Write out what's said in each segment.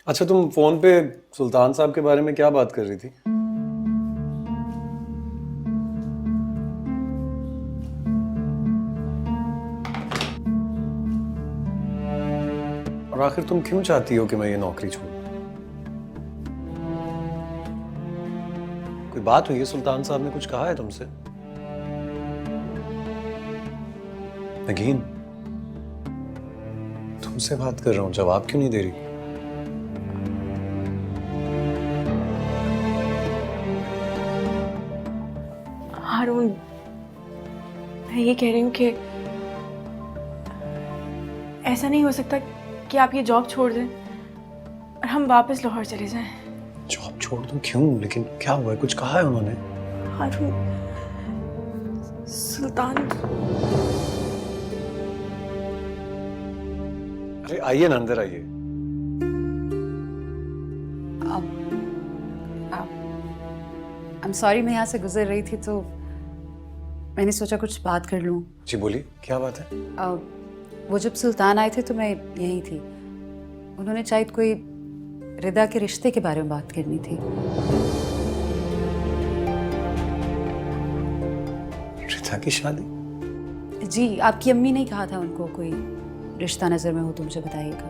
अच्छा, तुम फोन पे सुल्तान साहब के बारे में क्या बात कर रही थी? और आखिर तुम क्यों चाहती हो कि मैं ये नौकरी छोड़ूं? कोई बात हुई है? सुल्तान साहब ने कुछ कहा है तुमसे? नगीन, तुमसे बात कर रहा हूं, जवाब क्यों नहीं दे रही? हारून, मैं ये कह रही हूँ कि ऐसा नहीं हो सकता कि आप ये जॉब छोड़ दें और हम वापस लाहौर चले जाएं। जॉब छोड़ दूं? क्यों? लेकिन क्या हुआ है? कुछ कहा है उन्होंने? हारून, सुल्तान। अरे आइए ना, अंदर आइए। I'm sorry, मैं यहाँ से गुजर रही थी तो मैंने सोचा कुछ बात कर लूँ। जी बोलिए, क्या बात है? वो जब सुल्तान आए थे तो मैं यहीं थी। उन्होंने शायद कोई रिदा के रिश्ते के बारे में बात करनी थी। रिदा की शादी? जी, आपकी अम्मी ने कहा था उनको कोई रिश्ता नजर में हो तो मुझे बताइएगा।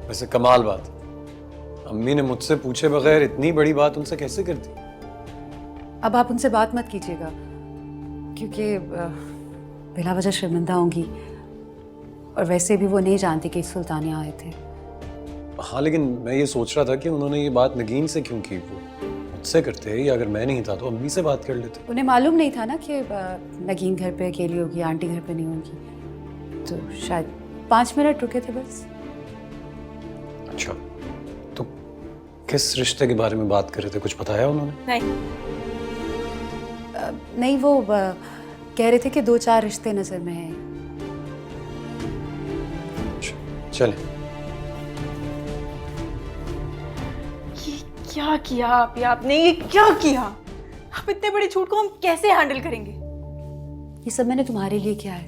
वैसे कमाल बात, अम्मी ने मुझसे पूछे बगैर इतनी बड़ी बात उनसे कैसे कर दी? अब आप उनसे बात मत कीजिएगा क्योंकि बिला वजह शर्मिंदा होंगी, और वैसे भी वो नहीं जानती कि सुल्तान यहाँ आए थे। हाँ, लेकिन मैं ये सोच रहा था कि उन्होंने ये बात नगीन से क्यों की? वो मुझसे करते, या अगर मैं नहीं था तो अम्मी से बात कर लेते। उन्हें मालूम नहीं था ना कि नगीन घर पे अकेली होगी, आंटी घर पे नहीं होगी, तो शायद 5 मिनट रुके थे बस। अच्छा, तो किस रिश्ते के बारे में बात कर रहे थे? कुछ बताया उन्होंने? नहीं, नहीं, वो कह रहे थे कि 2-4 रिश्ते नजर में हैं। चले। ये क्या किया आपने ये क्या किया? आप इतने बड़े झूठ को हम कैसे हैंडल करेंगे? ये सब मैंने तुम्हारे लिए किया है,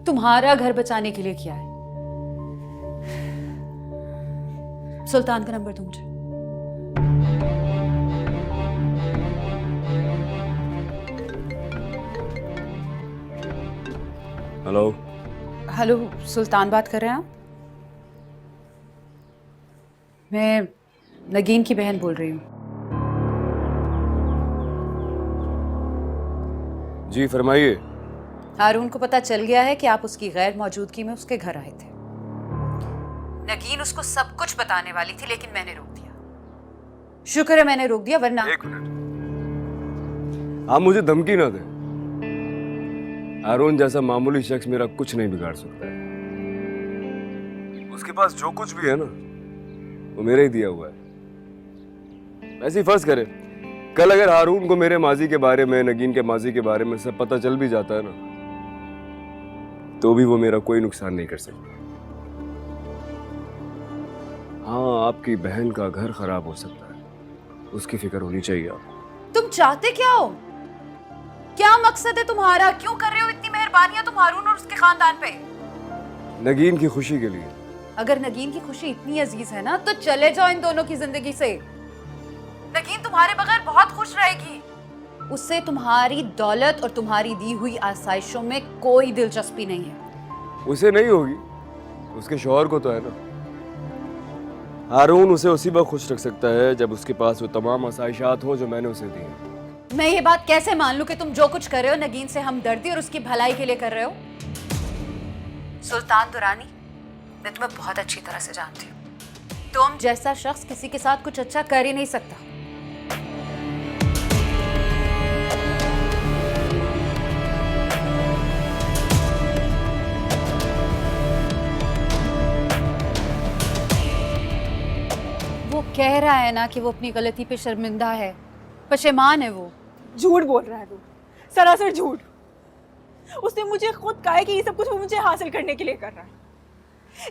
तुम्हारा घर बचाने के लिए किया है। सुल्तान का नंबर दो मुझे। हेलो। हेलो, सुल्तान बात कर रहे हैं आप? मैं नगीन की बहन बोल रही हूँ। जी फरमाइए। हारून को पता चल गया है कि आप उसकी गैर मौजूदगी में उसके घर आए थे। नगीन उसको सब कुछ बताने वाली थी लेकिन मैंने रोक दिया। शुक्र है मैंने रोक दिया, वरना। एक मिनट, आप मुझे धमकी ना दें। हारून जैसा मामूली शख्स मेरा कुछ नहीं बिगाड़ सकता है। उसके पास जो कुछ भी है ना, वो मेरे ही दिया हुआ है। ऐसे ही फर्ज करें, कल अगर हारून को मेरे माजी के बारे में, नगीन के माजी के बारे में सब पता चल भी जाता है ना, तो भी वो मेरा कोई नुकसान नहीं कर सकता। हाँ, आपकी बहन का घर खराब हो सकता है, उसकी फिक्र होनी चाहिए आपको। तुम चाहते क्या हो? क्या मकसद है तुम्हारा? क्यों कर रहे हो इतनी मेहरबानियां तुम हारून और उसके खानदान पे? नगीन की खुशी के लिए। अगर नगीन की खुशी इतनी अजीज है ना, तो चले जाओ इन दोनों की जिंदगी से। नगीन तुम्हारे बगैर बहुत खुश रहेगी। उससे तुम्हारी दौलत और तुम्हारी दी हुई आसाइशों में कोई दिलचस्पी नहीं है। उसे नहीं होगी, उसके शौहर को तो है ना। हारून उसे उसी वक्त खुश रख सकता है जब उसके पास वो तमाम आसाइशात हो जो मैंने उसे दी हैं। मैं ये बात कैसे मान लूं कि तुम जो कुछ कर रहे हो नगीन से हमदर्दी और उसकी भलाई के लिए कर रहे हो? सुल्तान दुरानी, मैं तुम्हें बहुत अच्छी तरह से जानती हूँ। तुम जैसा शख्स किसी के साथ कुछ अच्छा कर ही नहीं सकता। वो कह रहा है ना कि वो अपनी गलती पे शर्मिंदा है, पशेमान है वो। झूठ बोल रहा है वो, सरासर झूठ। उसने मुझे खुद कहा है कि ये सब कुछ वो मुझे हासिल करने के लिए कर रहा है।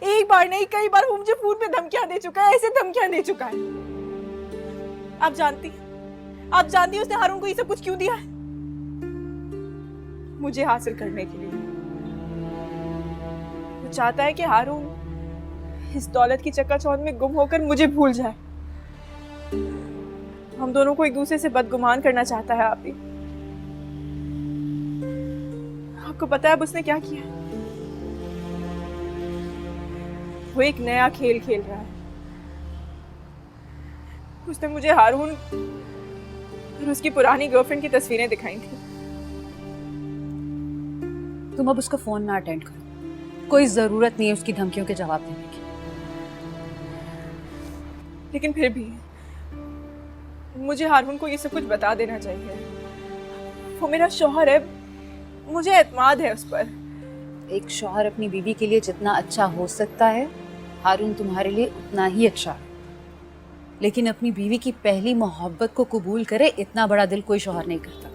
एक बार नहीं, कई बार वो मुझे फोन पे धमकियां दे चुका है, ऐसे धमकियां दे चुका है। आप जानती हैं उसने हारून को ये सब कुछ क्यों दिया है? मुझे हासिल करने के लिए। वो चाहता है कि हारून इस दौलत की चक्काचौंध में गुम होकर मुझे भूल जाए। हम दोनों को एक दूसरे से बदगुमान करना चाहता है आप ही। आपको पता है अब उसने क्या किया? वो एक नया खेल खेल रहा है। उसने मुझे हारून और उसकी पुरानी गर्लफ्रेंड की तस्वीरें दिखाई थी। तुम अब उसका फोन ना अटेंड करो, कोई जरूरत नहीं है उसकी धमकियों के जवाब देने की। लेकिन फिर भी मुझे हारून को ये सब कुछ बता देना चाहिए। वो मेरा शौहर है, मुझे एतमाद है उस पर। एक शौहर अपनी बीवी के लिए जितना अच्छा हो सकता है, हारून तुम्हारे लिए उतना ही अच्छा है। लेकिन अपनी बीवी की पहली मोहब्बत को कबूल करे, इतना बड़ा दिल कोई शौहर नहीं करता।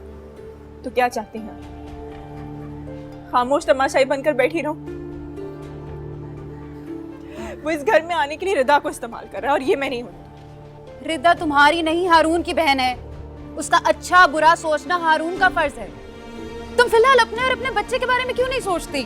तो क्या चाहती हैं? खामोश तमाशाई बनकर बैठी रहूं? वो इस घर में आने के लिए रिदा को इस्तेमाल कर रहा है और ये मैं नहीं हूं। रिदा तुम्हारी नहीं, हारून की बहन है। उसका अच्छा बुरा सोचना हारून का फर्ज है। तुम फिलहाल अपने और अपने बच्चे के बारे में क्यों नहीं सोचती?